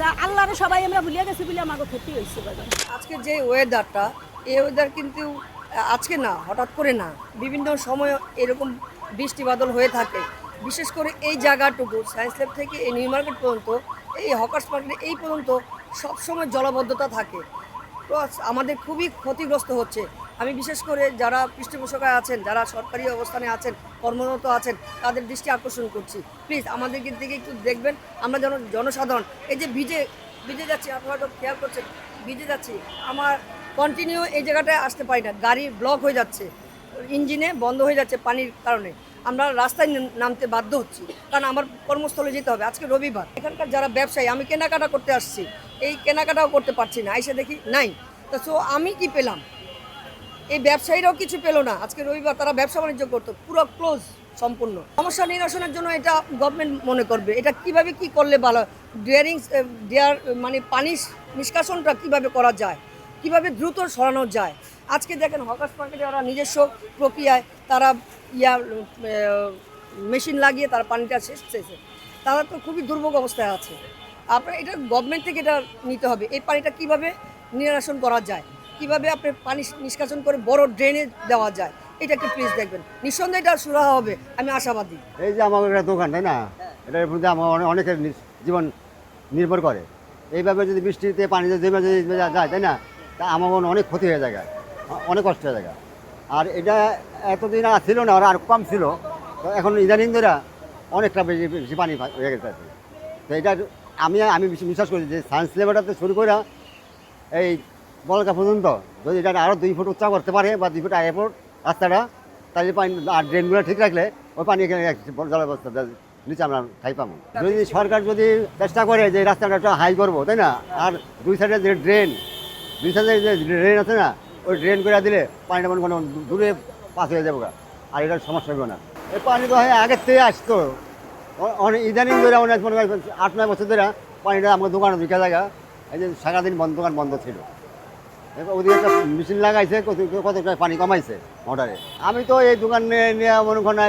তা আল্লাহর সবাই আমরা ভুলিয়া গেছি বলে আমাকে ক্ষতি হয়েছে বাজার। আজকে যে ওয়েদারটা, এই ওয়েদার কিন্তু আজকে না, হঠাৎ করে না, বিভিন্ন সময় এরকম বৃষ্টি বাদল হয়ে থাকে। বিশেষ করে এই জায়গাটুকু সায়েন্স ল্যাব থেকে এই নিউ মার্কেট পর্যন্ত, এই হকার্স মার্কেট এই পর্যন্ত সবসময় জলাবদ্ধতা থাকে। তো আমাদের খুবই ক্ষতিগ্রস্ত হচ্ছে। আমি বিশেষ করে যারা পৃষ্ঠপোষকায় আছেন, যারা সরকারি অবস্থানে আছেন, কর্মরত আছেন, তাদের দৃষ্টি আকর্ষণ করছি। প্লিজ আমাদের দিকে একটু দেখবেন। আমরা জনসাধারণ এই যে ভিজে ভিজে যাচ্ছি, আপনারা হয়তো খেয়াল করছেন, ভিজে যাচ্ছি। আমার কন্টিনিউ এই জায়গাটায় আসতে পারি না, গাড়ি ব্লক হয়ে যাচ্ছে, ইঞ্জিনে বন্ধ হয়ে যাচ্ছে পানির কারণে। আমরা রাস্তায় নামতে বাধ্য হচ্ছি, কারণ আমার কর্মস্থলে যেতে হবে। আজকে রবিবার, এখানকার যারা ব্যবসায়ী, আমি কেনাকাটা করতে আসছি, এই কেনাকাটাও করতে পারছি না, এসে দেখি নাই। তো সো আমি কি পেলাম? এই ব্যবসায়ীরাও কিছু পেলো না। আজকে রবিবার, তারা ব্যবসা বাণিজ্য করতো, পুরো ক্লোজ সম্পূর্ণ। সমস্যা নিরসনের জন্য এটা গভর্নমেন্ট মনে করবে, এটা কিভাবে কি করলে ভালো, দেয়ার মানে পানি নিষ্কাশনটা কিভাবে করা যায়, কিভাবে দ্রুত সরানো যায়। আজকে দেখেন হকার্স মার্কেটে ওরা নিজস্ব প্রক্রিয়ায় তারা মেশিন লাগিয়ে তারা পানিটা শেষছে। তারা তো খুবই দুর্ভোগ অবস্থায় আছে। আপনার এটা গভর্নমেন্ট থেকে এটা নিতে হবে, এই পানিটা কিভাবে নিরসন করা যায়, কিভাবে আপনি পানি নিষ্কাশন করে বড় ড্রেনে দেওয়া যায়, এটা একটু প্লিজ দেখবেন। নিঃসন্দেহে এটা সুরাহা হবে, আমি আশাবাদী। এই যে আমার একটা দোকান, তাই না, এটার মধ্যে আমার অনেকের জীবন নির্ভর করে। এইভাবে যদি বৃষ্টিতে পানি যদি যায়, তাই না, তা আমার অনেক ক্ষতি হয়ে যায়, অনেক কষ্ট হয়ে যায়। আর এটা এতদিন ছিল না, ওরা আর কম ছিল, তো এখন ইদানিং ধরে অনেকটা বেশি বেশি পানি হয়ে গেছে। তো এটা আমি বিশ্বাস করি যে সায়েন্স লেভেলটাতে শুরু করে এই বলকা পর্যন্ত যদি এটা আরও 2 ফুট উচ্চা করতে পারে, বা 2 ফুট আগে ফুট রাস্তাটা, তাহলে পানি আর ড্রেনগুলো ঠিক রাখলে ওই পানি এখানে জলাবস্থা নিচে আমরা ঠাই পাবো। যদি সরকার যদি চেষ্টা করে যে রাস্তাটা একটু হাই করবো, তাই না, আর দুই সাইডে যে ড্রেন যে ড্রেন আছে না, ওই ড্রেন করে দিলে পানিটা মনে কোনো দূরে পাস হয়ে যাবো, আর এটার সমস্যা হবে না। এই পানি তো হয় আগের থেকে আসতো, অনেক ইদানিং ধরে অনেক মনে হয় 8-9 বছর ধরে পানিটা আমার দোকানে ঢুকে জায়গা, এই যে সারাদিন দোকান বন্ধ ছিল। এবার ওদিকে একটা মেশিন লাগাইছে, কত পানি কমাইছে মোটরে। আমি তো এই দোকান নিয়ে মনে করেন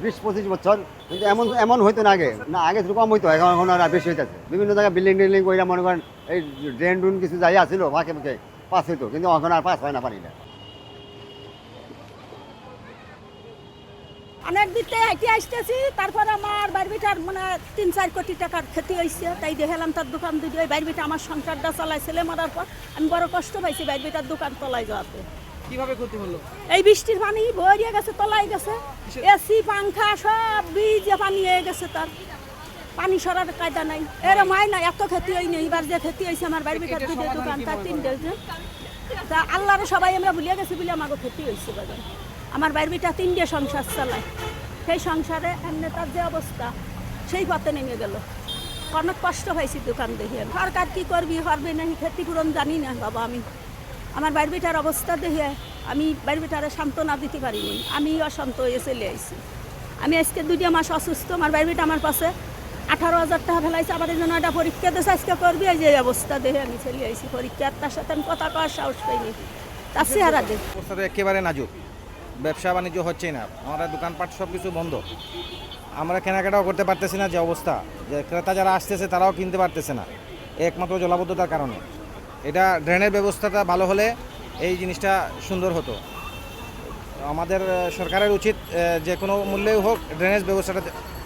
20-25 বছর, কিন্তু এমন হইতো না আগে, আগে একটু কম হইতো, এখন আর বেশি হইতেছে। বিভিন্ন জায়গায় বিল্ডিং ওইটা মনে করেন এই ড্রেন কিছু যাই আসছিল ফাঁকে ফাঁকে পাস হইতো, কিন্তু এখন আর পাস হয় না পানিটা। অনেক দিতে হেঁটে আসতেছি, তারপর আমার বাড়িটার মানে 3-4 কোটি টাকার ক্ষতি হয়েছে। তাই দেখলাম তার দোকান দুটো, ওই বাড়িটা আমার সংসারটা চালায়, ছেলে মারার পর আমি বড় কষ্ট পাইছি বাড়িটার দোকান তলায় যাওয়াতে। কিভাবে ক্ষতি হলো? এই বৃষ্টির পানি ভরিয়ে গেছে, তলায় গেছে, এসি পাংখা সব ভিজে পানি হয়ে গেছে। তার পানি সরার কায়দা নাই, এরম হয় না। এত ক্ষতি হয়নি, এবার যে ক্ষতি হয়েছে আমার বাড়িটার দুটো দোকান, তার 3টে। তা আল্লাহর সবাই আমরা ভুলিয়া গেছি বলে আমাকে ক্ষতি হয়েছে বাজার। আমার বাড়িটা 3টে সংসার চালায়, সেই সংসারে এমনি তার যে অবস্থা, সেই পথে নেমে গেল। অনেক কষ্ট হয়েছি দোকান দেখে। সরকার কী করবি, হবে নাকি ক্ষতিপূরণ জানি না বাবা। আমি আমার বাড়িটার অবস্থা দেখে আমি বাড়িটারে সান্ত্বনা দিতে পারিনি, আমি অশান্ত হয়ে চলে আইছি। আমি আজকে 2 মাস অসুস্থ, আমার বাড়িটা আমার পাশে 18,000 টাকা ফেলাইছে। আবার এই জন্য একটা পরীক্ষা দেশে আজকে করবি, এই যে অবস্থা দেখে আমি চলে আইছি পরীক্ষার। তার সাথে আমি কথা কওয়ার সাহস পাইনি, তার চেহারা দেখ। অবস্থাটা একেবারে নাজুক, ব্যবসা বাণিজ্য হচ্ছেই না, আমরা দোকানপাট সব কিছু বন্ধ, আমরা কেনাকাটাও করতে পারতেছি না। যে অবস্থা, যে ক্রেতা যারা আসতেছে তারাও কিনতে পারতেছে না, একমাত্র জলাবদ্ধতার কারণে। এটা ড্রেনের ব্যবস্থাটা ভালো হলে এই জিনিসটা সুন্দর হতো। আমাদের সরকারের উচিত যে কোনো মূল্যেই হোক ড্রেনেজ ব্যবস্থাটা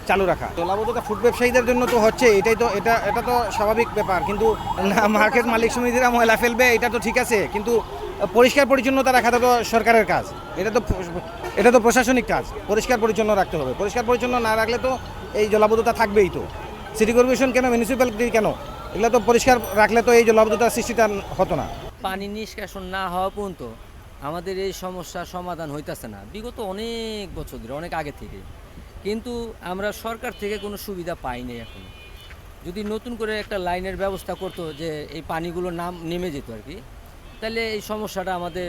চালু রাখা। জলাবদ্ধতা ফুড ব্যবসায়ীদের জন্য তো হচ্ছে, এটা তো স্বাভাবিক ব্যাপার, কিন্তু মার্কেট মালিক সমিতিরা ময়লা ফেলবে এটা তো ঠিক আছে, কিন্তু পরিষ্কার পরিচ্ছন্নতা রাখাটা তো সরকারের কাজ, এটা তো প্রশাসনিক কাজ। পরিষ্কার পরিচ্ছন্ন রাখতে হবে, পরিষ্কার পরিচ্ছন্ন না রাখলে তো এই জলাবদ্ধতা থাকবেই। তো সিটি কর্পোরেশন কেন, মিউনিসিপ্যালিটি কেন, এগুলো তো পরিষ্কার রাখলে তো এই জলাবদ্ধতার সৃষ্টিটা হতো না। পানি নিষ্কাশন না হওয়া পর্যন্ত আমাদের এই সমস্যার সমাধান হইতেছে না, বিগত অনেক বছর ধরে, অনেক আগে থেকে। কিন্তু আমরা সরকার থেকে কোনো সুবিধা পাইনি এখনো। যদি নতুন করে একটা লাইনের ব্যবস্থা করতো, যে এই পানিগুলো নেমে যেত আর কি, তাহলে এই সমস্যাটা আমাদের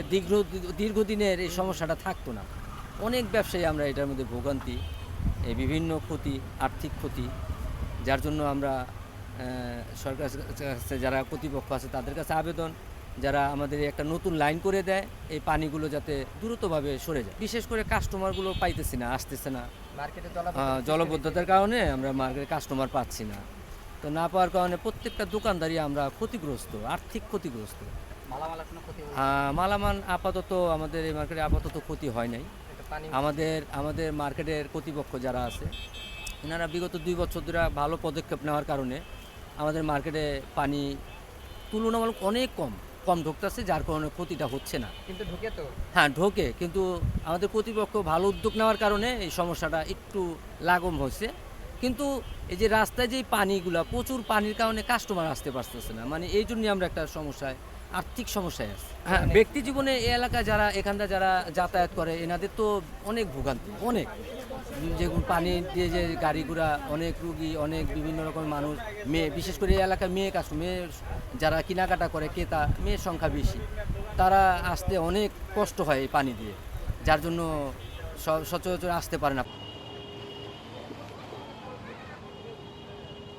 দীর্ঘদিনের এই সমস্যাটা থাকতো না। অনেক ব্যবসায়ী আমরা এটার মধ্যে ভোগান্তি, এই বিভিন্ন ক্ষতি, আর্থিক ক্ষতি, যার জন্য আমরা সরকার কাছে যারা কর্তৃপক্ষ আছে তাদের কাছে আবেদন, যারা আমাদের একটা নতুন লাইন করে দেয়, এই পানিগুলো যাতে দ্রুতভাবে সরে যায়। বিশেষ করে কাস্টমারগুলো পাইতেছি না, আসতেছে না, জলবদ্ধতার কারণে আমরা মার্কেটে কাস্টমার পাচ্ছি না। তো না পাওয়ার কারণে প্রত্যেকটা দোকানদারই আমরা ক্ষতিগ্রস্ত, আর্থিক ক্ষতিগ্রস্ত। মালামাল এখনো ক্ষতি হয়েছে। মালামাল আপাতত আমাদের এই মার্কেটে আপাতত ক্ষতি হয় নাই। এটা পানি আমাদের মার্কেটের কর্তৃপক্ষ যারা আছে এনারা বিগত 2 বছর ধরে ভালো পদক্ষেপ নেওয়ার কারণে আমাদের মার্কেটে পানি তুলনামূলক অনেক কম ঢুকতেছে, যার কারণে ক্ষতিটা হচ্ছে না। কিন্তু ঢুকে তো হ্যাঁ ঢোকে, কিন্তু আমাদের কর্তৃপক্ষ ভালো উদ্যোগ নেওয়ার কারণে এই সমস্যাটা একটু লাঘব হয়েছে। কিন্তু এই যে রাস্তায় যে পানিগুলা, প্রচুর পানির কারণে কাস্টমার আসতে পারতেছে না, মানে এই জন্যই আমরা একটা সমস্যায়, আর্থিক সমস্যায় আছি। হ্যাঁ, ব্যক্তি জীবনে এই এলাকায় যারা এখানটা যারা যাতায়াত করে এনাদের তো অনেক ভোগান্তি, অনেক, যেগুলো পানি দিয়ে যে গাড়ি ঘোড়া, অনেক রুগী, অনেক বিভিন্ন রকমের মানুষ, মেয়ে, বিশেষ করে এই এলাকায় মেয়ে যারা কেনাকাটা করে ক্রেতা, মেয়ের সংখ্যা বেশি, তারা আসতে অনেক কষ্ট হয় এই পানি দিয়ে, যার জন্য সচরাচর আসতে পারে না।